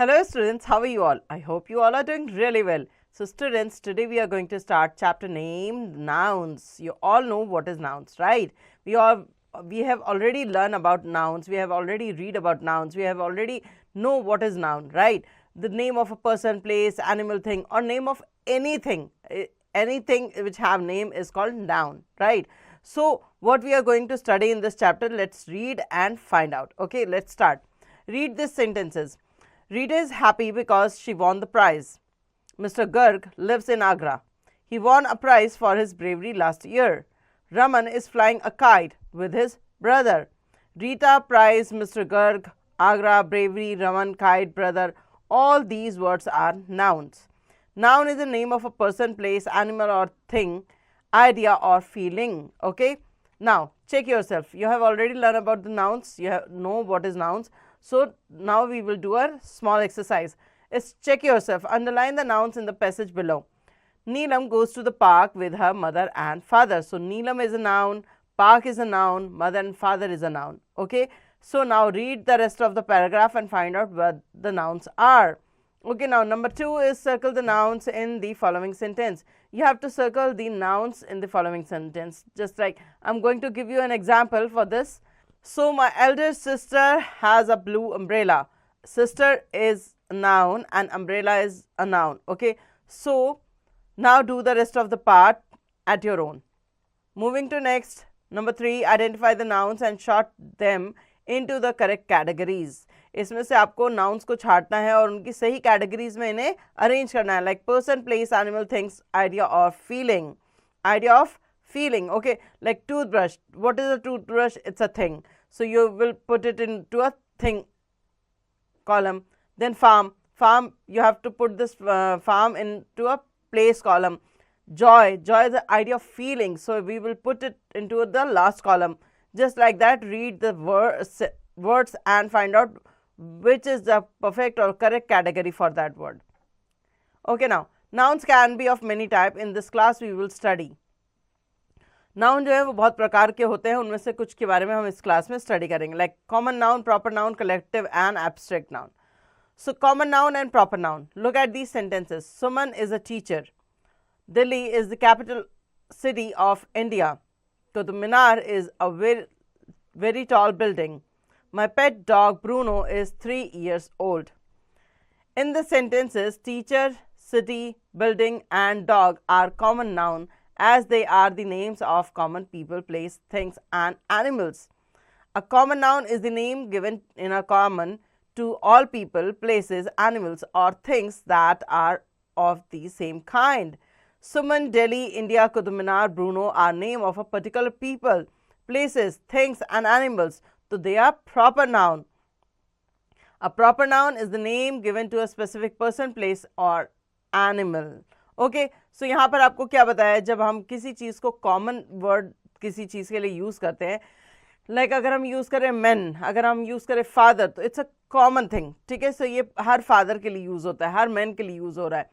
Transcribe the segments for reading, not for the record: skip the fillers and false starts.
Hello students, how are you all? I hope you all are doing really well. So students, today we are going to start chapter named nouns. You all know what is nouns, right? We have already learned about nouns, we have already read about nouns, we have already know what is noun, right? The name of a person, place, animal, thing, or name of anything, anything which have name is called noun, right? So what we are going to study in this chapter, let's read and find out. Okay, let's start. Read these sentences. Rita is happy because she won the prize. Mr. Garg lives in Agra. He won a prize for his bravery last year. Raman is flying a kite with his brother. Rita, prize, Mr. Garg, Agra, bravery, Raman, kite, brother. All these words are nouns. Noun is the name of a person, place, animal or thing, idea or feeling. Okay. Now check yourself. You have already learned about the nouns. You know what is nouns. So now we will do a small exercise. Is check yourself. Underline the nouns in the passage below. Neelam goes to the park with her mother and father. So Neelam is a noun, park is a noun, mother and father is a noun. Okay. So now read the rest of the paragraph and find out what the nouns are. Okay, now number 2 is circle the nouns in the following sentence. You have to circle the nouns in the following sentence. Just like I'm going to give you an example for this. So my elder sister has a blue umbrella. Sister is a noun and umbrella is a noun. Okay, so now do the rest of the part at your own. Moving to next, number 3, identify the nouns and sort them into the correct categories. इसमें से आपको nouns को छांटना है और उनकी सही categories में इन्हें arrange करना है, like person, place, animal, things, idea or feeling. Idea of feeling. Okay, like toothbrush. What is a toothbrush? It's a thing. So you will put it into a thing column. Then farm. Farm, you have to put this farm into a place column. Joy. Joy is the idea of feeling. So we will put it into the last column. Just like that, read the words and find out which is the perfect or correct category for that word. Okay, now nouns can be of many types. In this class we will study. Noun जो है वो बहुत प्रकार के होते हैं, उनमें से कुछ के बारे में हम इस क्लास में स्टडी करेंगे, like common noun, proper noun, collective and abstract noun. So common noun and proper noun. Look at these sentences. Suman is a teacher. Delhi is the capital city of India. Qutub Minar is a very tall building. My pet dog Bruno is 3 years old. In the sentences, teacher, city, building and dog are common noun as they are the names of common people, place, things and animals. A common noun is the name given in a common to all people, places, animals or things that are of the same kind. Suman, Delhi, India, Qutub Minar, Bruno are name of a particular people, places, things and animals. So they are proper noun. A proper noun is the name given to a specific person, place or animal. Okay, so यहाँ पर आपको क्या बताया, जब हम किसी चीज़ को common word किसी चीज़ के लिए यूज़ करते हैं, लाइक अगर हम यूज़ करें मैन, अगर हम यूज़ करें फादर, तो इट्स अ कॉमन थिंग. ठीक है, सो ये हर फादर के लिए यूज़ होता है, हर मैन के लिए यूज़ हो रहा है.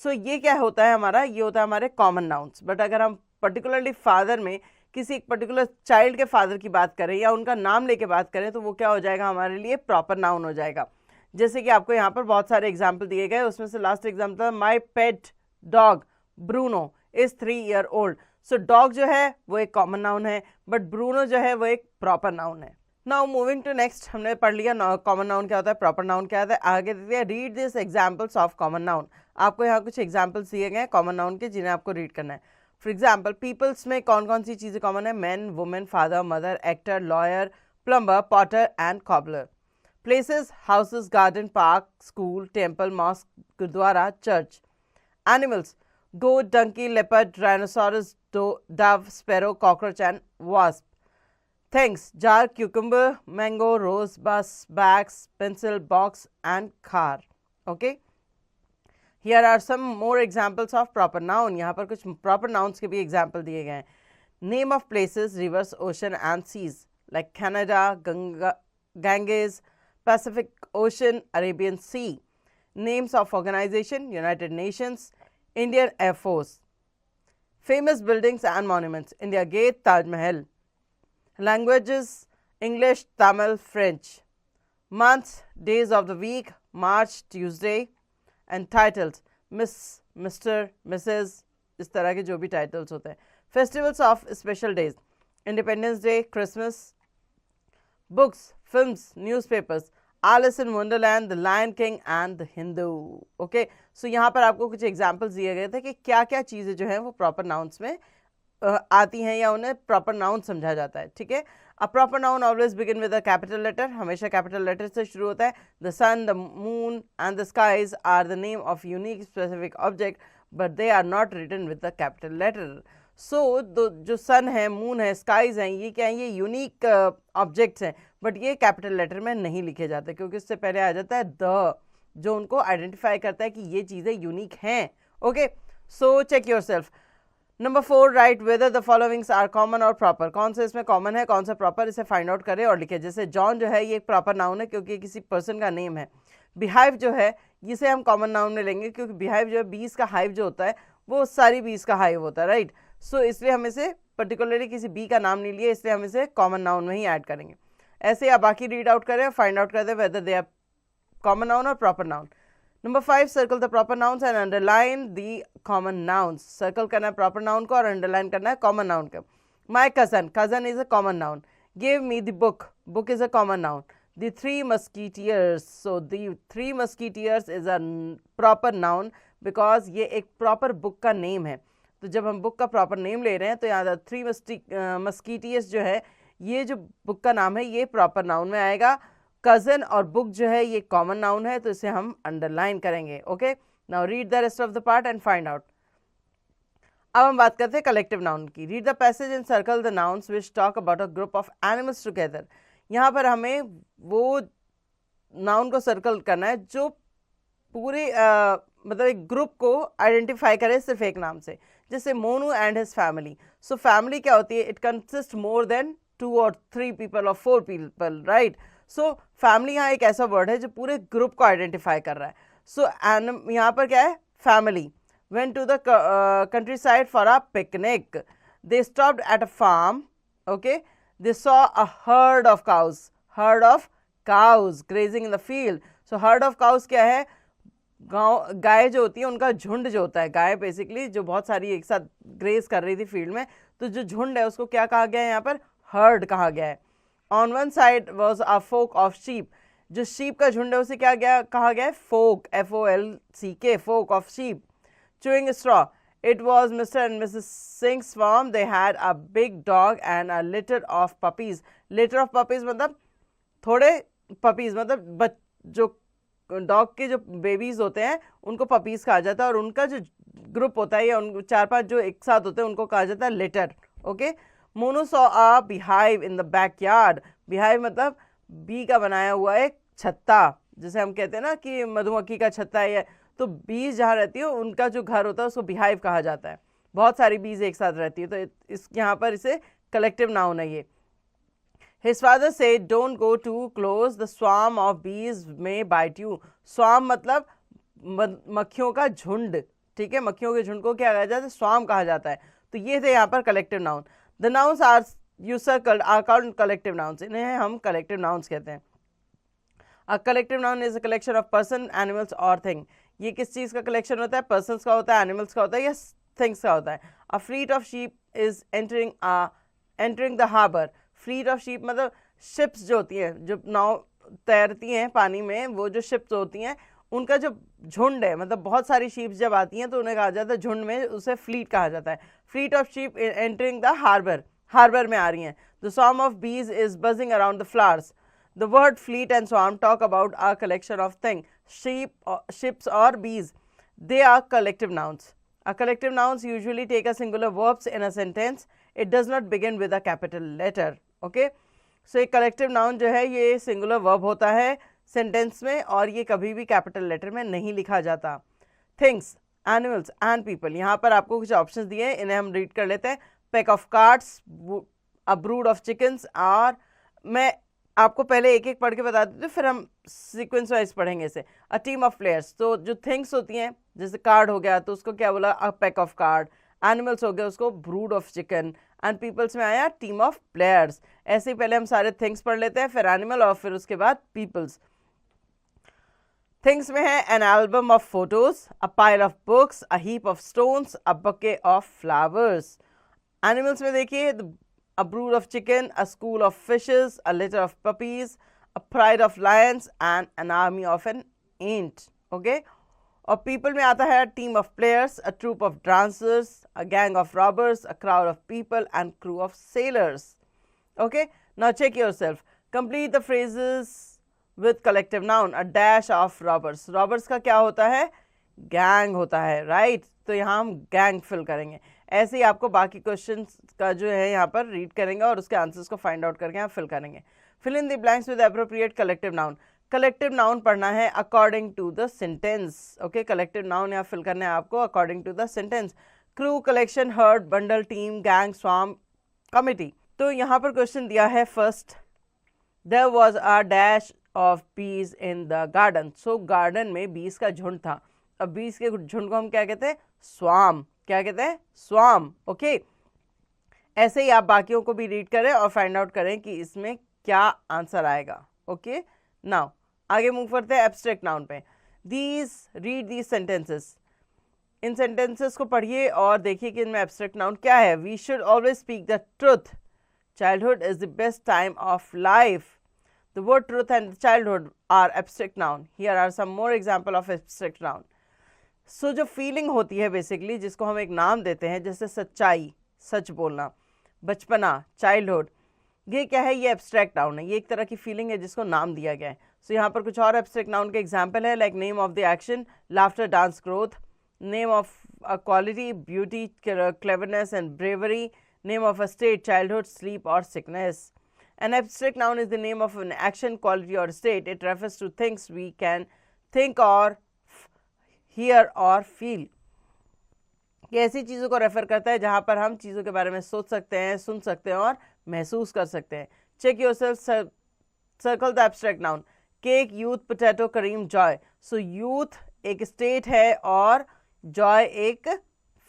सो ये क्या होता है हमारा, ये होता है हमारे कॉमन नाउन्स. बट अगर हम पर्टिकुलरली फादर में किसी एक पर्टिकुलर चाइल्ड के फादर की बात करें या उनका नाम लेके बात करें, तो वो क्या हो जाएगा, हमारे लिए प्रॉपर नाउन हो जाएगा. जैसे कि आपको यहाँ पर बहुत सारे एग्जाम्पल दिए गए, उसमें से last example, my pet dog Bruno is 3 year old. So dog जो है वो एक कॉमन नाउन है, बट ब्रूनो जो है वो एक प्रॉपर नाउन है. नाउ मूविंग टू नेक्स्ट, हमने पढ़ लिया कॉमन नाउन क्या होता है, प्रॉपर नाउन क्या होता है. आगे देते हैं, read this examples of common noun. आपको यहाँ कुछ एग्जाम्पल्स दिए गए हैं कॉमन नाउन के, जिन्हें आपको रीड करना है. फॉर एग्जाम्पल, पीपल्स में कौन कौन सी चीज़ें कॉमन है, man, women, father, mother, actor, lawyer, plumber, potter and cobbler. Places, houses, garden, park, school, temple, mosque, gurdwara, church. Animals, goat, donkey, leopard, rhinoceros, dove, sparrow, cockroach and wasp. Things, jar, cucumber, mango, rose, bus, bags, pencil, box and car. Okay, here are some more examples of proper noun. यहाँ पर कुछ proper nouns के भी example दिए गए हैं. Name of places, rivers, ocean and seas, like Canada, Ganges, Pacific Ocean, Arabian Sea. Names of organization, United Nations, Indian Air Force. Famous buildings and monuments, India Gate, Taj Mahal. Languages, English, Tamil, French. Months, days of the week, March, Tuesday, and titles Miss, Mister, Mrs, इस तरह के जो भी titles होते हैं. Festivals of special days, Independence Day, Christmas. Books, films, newspapers, Alice in Wonderland, The Lion King and The Hindu. Okay, so यहाँ पर आपको कुछ एग्जाम्पल्स दिए गए थे कि क्या क्या चीज़ें जो हैं वो प्रॉपर नाउन्स में आती हैं या उन्हें प्रॉपर नाउन समझा जाता है. ठीक है, a proper noun always begin with a capital letter, हमेशा कैपिटल लेटर से शुरू होता है. The sun, the moon and the skies are the name of unique specific object but they are not written with the capital letter. So जो sun है, moon है, skies हैं, ये क्या है, ये यूनिक ऑब्जेक्ट्स हैं, बट ये कैपिटल लेटर में नहीं लिखे जाते क्योंकि उससे पहले आ जाता है द, जो उनको आइडेंटिफाई करता है कि ये चीज़ें यूनिक हैं. Okay, so check yourself. Number 4, write whether the followings are common और प्रॉपर. कौन सा इसमें कॉमन है, कौन सा प्रॉपर, इसे फाइंड आउट करें और लिखे. जैसे जॉन जो है ये एक प्रॉपर नाउन है क्योंकि किसी पर्सन का नेम है. बिहाइव जो है इसे हम कॉमन नाउन में लेंगे क्योंकि बिहाइव जो है बीज का हाइव जो होता है वो सारी बीज का हाइव होता है, राइट. सो इसलिए हम इसे पर्टिकुलरली किसी बी का नाम नहीं लिए, इसलिए हम इसे कॉमन नाउन में ही ऐड करेंगे. ऐसे आप बाकी रीड आउट करें, फाइंड आउट कर दें whether they are common noun और proper noun. Number 5, circle the proper nouns and underline the common nouns. Circle करना है प्रॉपर नाउन को और अंडरलाइन करना है कॉमन नाउन को. My cousin, cousin is a common noun. Give me the book, book is a common noun. The 3 musketeers, so the 3 musketeers is a proper noun because ये एक proper book का name है. तो जब हम book का proper name ले रहे हैं तो यहाँ 3 मस्कीटियर्स जो है ये जो बुक का नाम है ये प्रॉपर नाउन में आएगा. कज़न और बुक जो है ये कॉमन नाउन है तो इसे हम अंडरलाइन करेंगे. Okay, now read the rest of the part and find out. अब हम बात करते हैं कलेक्टिव नाउन की. Read the passage and circle the nouns which talk about a group of animals together. यहाँ पर हमें वो नाउन को सर्कल करना है जो पूरे मतलब एक ग्रुप को आइडेंटिफाई करे सिर्फ एक नाम से. जैसे Monu and his family. So family क्या होती है, it consist more than 2 or 3 people or 4 people, right. So family यहाँ एक ऐसा वर्ड है जो पूरे ग्रुप को आइडेंटिफाई कर रहा है. सो यहाँ पर क्या है, family went to the countryside for a picnic. They stopped at a farm. Okay, they saw a herd of cows grazing in the field. So herd of cows क्या है, गाय जो होती है उनका झुंड जो होता है, गाय बेसिकली जो बहुत सारी एक साथ ग्रेज कर रही थी फील्ड में, तो जो झुंड है उसको क्या कहा गया है, यहाँ पर हर्ड कहा गया है. On one side was a flock of sheep. जो शीप का झुंड है उसे क्या कहा गया है, flock, FOLCK, flock of sheep. Chewing straw, it was mister and missus Singh's farm. They had a big dog and a litter of puppies. Litter of puppies मतलब थोड़े पपीज, मतलब जो डॉग के जो बेबीज होते हैं उनको पपीज कहा जाता है और उनका जो ग्रुप होता है या उन 4-5 जो एक साथ होते हैं उनको कहा जाता है litre. Okay, Monu saw a beehive in the backyard. Beehive मतलब बी का बनाया हुआ एक छत्ता, जैसे हम कहते हैं ना कि मधुमक्खी का छत्ता है, तो बीज जहाँ रहती है उनका जो घर होता है उसको बीहाइव कहा जाता है. बहुत सारी बीज एक साथ रहती है तो इस यहाँ पर इसे कलेक्टिव नाउन है ये. His father said, "Don't go too close. The swarm of bees may bite you." Swarm मतलब मक्खियों का झुंड. ठीक है, मक्खियों के झुंड को क्या कहा जाता है, स्वाम कहा जाता है. तो ये थे यहाँ पर collective noun. The nouns are you circled are called collective nouns. इन्हें हम कलेक्टिव नाउन्स कहते हैं. A collective noun is a collection of person, animals और थिंग. ये किस चीज़ का कलेक्शन होता है, पर्सन्स का होता है, एनिमल्स का होता है या थिंग्स का होता है. A fleet of ship is entering the harbour. Fleet of ship मतलब शिप्स जो होती हैं, जो नाव तैरती हैं पानी में, वो जो शिप्स होती हैं उनका जो झुंड है, मतलब बहुत सारी शिप्स जब आती हैं तो उन्हें कहा जाता है झुंड में, उसे फ्लीट कहा जाता है. Fleet of ship entering the harbour, harbour में आ रही हैं. The swarm of bees is buzzing around the flowers. The word fleet and swarm talk about a collection of thing. Ships और bees, they are collective nouns. A collective nouns usually take a singular verbs in a sentence. It does not begin with a capital letter. Okay, so एक collective noun जो है ये singular verb होता है sentence में और ये कभी भी capital letter में नहीं लिखा जाता. Things, animals and people. यहाँ पर आपको कुछ options दिए हैं, इन्हें हम read कर लेते हैं. Pack of cards, a brood of chickens, और मैं आपको पहले एक एक पढ़ के बता देती हूँ फिर हम सीक्वेंस वाइज पढ़ेंगे इसे. अ टीम ऑफ प्लेयर्स, तो जो थिंग्स होती हैं जैसे कार्ड हो गया तो उसको क्या बोला, a pack of card. Animals हो गया उसको brood of chicken. And peoples में आया टीम ऑफ प्लेयर्स. ऐसे ही पहले हम सारे थिंग्स पढ़ लेते हैं, फिर एनिमल और फिर उसके बाद पीपल्स. थिंग्स में है an album of photos, a pile of books, a heap of stones, a bouquet of flowers. Animals में देखिए a brood of chicken, a school of fishes, a litter of puppies, a pride of lions and an army of an ant. Okay. और people में आता है a team of players, a troop of dancers, a gang of robbers, a crowd of people and crew of sailors. Okay. Now check yourself. Complete the phrases with collective noun. A dash of robbers. robbers का क्या होता है? gang होता है, right? तो यहाँ हम gang fill करेंगे. ऐसे ही आपको बाकी क्वेश्चंस का जो है यहाँ पर रीड करेंगे और उसके आंसर्स को फाइंड आउट करके यहाँ फिल करेंगे. fill in the blanks with appropriate collective noun. Collective noun पढ़ना है according to the sentence. Okay, collective noun यहाँ फिल करना है आपको अकॉर्डिंग टू द सेंटेंस. Crew, collection, herd, bundle, team, gang, swarm, committee. तो यहाँ पर क्वेश्चन दिया है first, there was a dash of bees in the garden. So garden में बीज का झुंड था. अब बीज के झुंड को हम क्या कहते हैं? स्वाम. क्या कहते हैं? स्वाम. ओके, ऐसे ही आप बाकियों को भी रीड करें और फाइंड आउट करें कि इसमें क्या आंसर आएगा. ओके, नाउ आगे मूव करते हैं एब्स्ट्रैक्ट नाउन पे. Read these sentences. In sentences को पढ़िए और देखिए कि इनमें एब्स्ट्रैक्ट नाउन क्या है. We should always speak the truth. Childhood is the best time of life. The word truth and childhood are abstract noun. Here are some more example of abstract noun. So जो feeling होती है basically, जिसको हम एक नाम देते हैं, जैसे सच्चाई, सच बोलना, बचपना, childhood, ये क्या है? ये abstract noun है. ये एक तरह की feeling है जिसको नाम दिया गया है. So यहाँ पर कुछ और abstract noun के example है, like name of the action, laughter, dance, growth, name of a quality, beauty, cleverness and bravery, name of a state, childhood, sleep or sickness. An abstract noun is the name of an action, quality or state. It refers to things we can think or hear or feel. ये ऐसी चीज़ों को refer करता है जहाँ पर हम चीज़ों के बारे में सोच सकते हैं, सुन सकते हैं और महसूस कर सकते हैं. Check yourself, circle the abstract noun. Cake, youth, potato, Kareem, joy. So youth एक state है और joy एक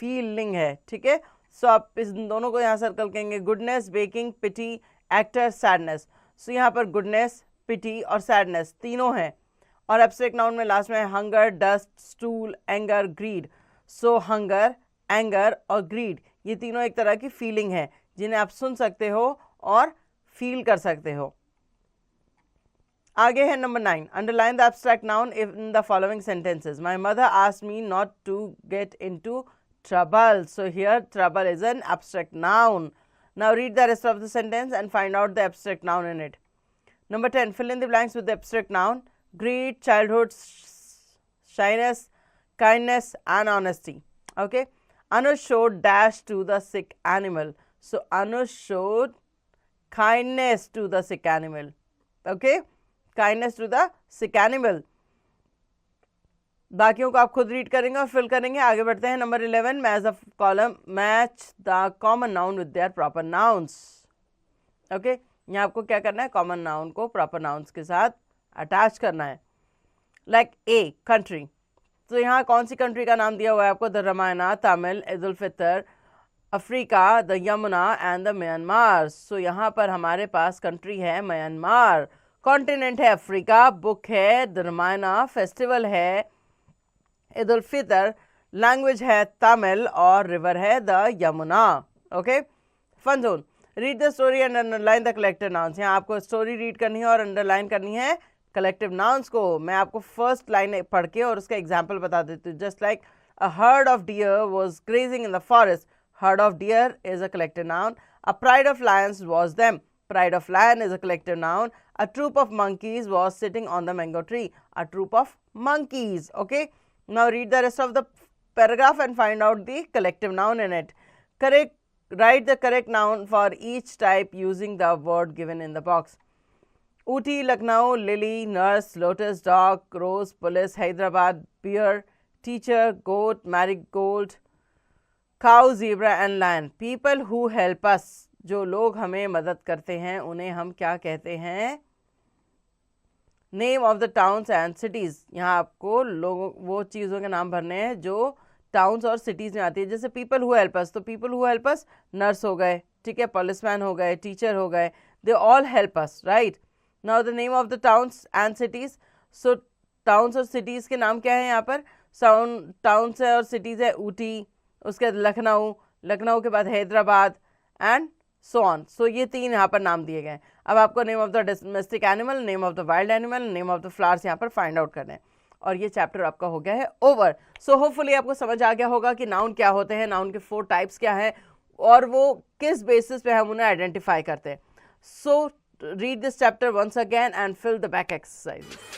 feeling है. ठीक है, सो आप इस दोनों को यहाँ सर्कल करेंगे. Goodness, baking, pity, actor, sadness. So यहाँ पर गुडनेस, पिटी और सैडनेस तीनों हैं. और एब्स्ट्रैक्ट नाउन में लास्ट में hunger, dust, stool, anger, greed. So hunger, anger और ग्रीड ये तीनों एक तरह की फीलिंग है जिन्हें आप सुन सकते हो और फील कर सकते हो. आगे है number 9. Underline the abstract noun in the following sentences. My mother asked me not to get into trouble. So here trouble is an abstract noun. Now read the rest of the sentence and find out the abstract noun in it. Number 10. Fill in the blanks with the abstract noun. Greed, childhood, shyness, kindness and honesty. Okay. Anush showed dash to the sick animal. So Anush showed kindness to the sick animal. Okay. Kindness to the sick animal. बाकियों को आप खुद read करेंगे और fill करेंगे. आगे बढ़ते हैं. Number 11. Match the common noun with their proper nouns. Okay, यहाँ आपको क्या करना है? कॉमन नाउन को प्रॉपर नाउन्स के साथ अटैच करना है. Like a, country. तो यहाँ कौन सी कंट्री का नाम दिया हुआ है आपको? The Ramayana, Tamil, Eid ul Fitr, Africa, the Yamuna and the Myanmar. So यहाँ पर हमारे पास कंट्री है म्यांमार, कॉन्टिनेंट है अफ्रीका, बुक है द रामायणा, फेस्टिवल है ईद उल फितर, लैंग्वेज है तमिल और रिवर है the Yamuna. Okay, fun zone. Read the story and underline the collective nouns. यहाँ आपको स्टोरी रीड करनी है और अंडरलाइन करनी है कलेक्टिव नाउन्स को. मैं आपको फर्स्ट लाइन पढ़ के और उसका एग्जाम्पल बता देती हूँ. Just like a herd of dear was grazing in the forest. Heard of dear is a collective noun. A pride of Lions was them. Pride of lion is a collective noun. A troop of monkeys was sitting on the mango tree. A troop of monkeys. Okay. Now read the rest of the paragraph and find out the collective noun in it. Write the correct noun for each type using the word given in the box. Ooty, Lucknow, lily, nurse, lotus, dog, rose, police, Hyderabad, bear, teacher, goat, marigold, cow, zebra and lion. People who help us. जो लोग हमें मदद करते हैं उन्हें हम क्या कहते हैं? Name of the towns and cities. यहाँ आपको लोगों वो चीज़ों के नाम भरने हैं जो टाउन्स और सिटीज़ में आती है. जैसे पीपल हु हेल्प अस, तो people who help us nurse हो गए, ठीक है, पुलिसमैन हो गए, टीचर हो गए, they all help us, right. Now the name of the towns and cities. So towns और सिटीज़ के नाम क्या है यहाँ पर? टाउन्स है और सिटीज़ है ऊटी, उसके बाद लखनऊ, लखनऊ के बाद हैदराबाद एंड सो ऑन. सो ये 3 यहाँ पर नाम दिए गए हैं. अब आपको name of the domestic animal, name of the wild animal, name of the flowers यहाँ पर फाइंड आउट करना है. और ये चैप्टर आपका हो गया है ओवर. सो होपफुली आपको समझ आ गया होगा कि नाउन क्या होते हैं, नाउन के 4 टाइप्स क्या हैं और वो किस बेसिस पे हम उन्हें आइडेंटिफाई करते हैं. So read this chapter once again and fill the back exercise.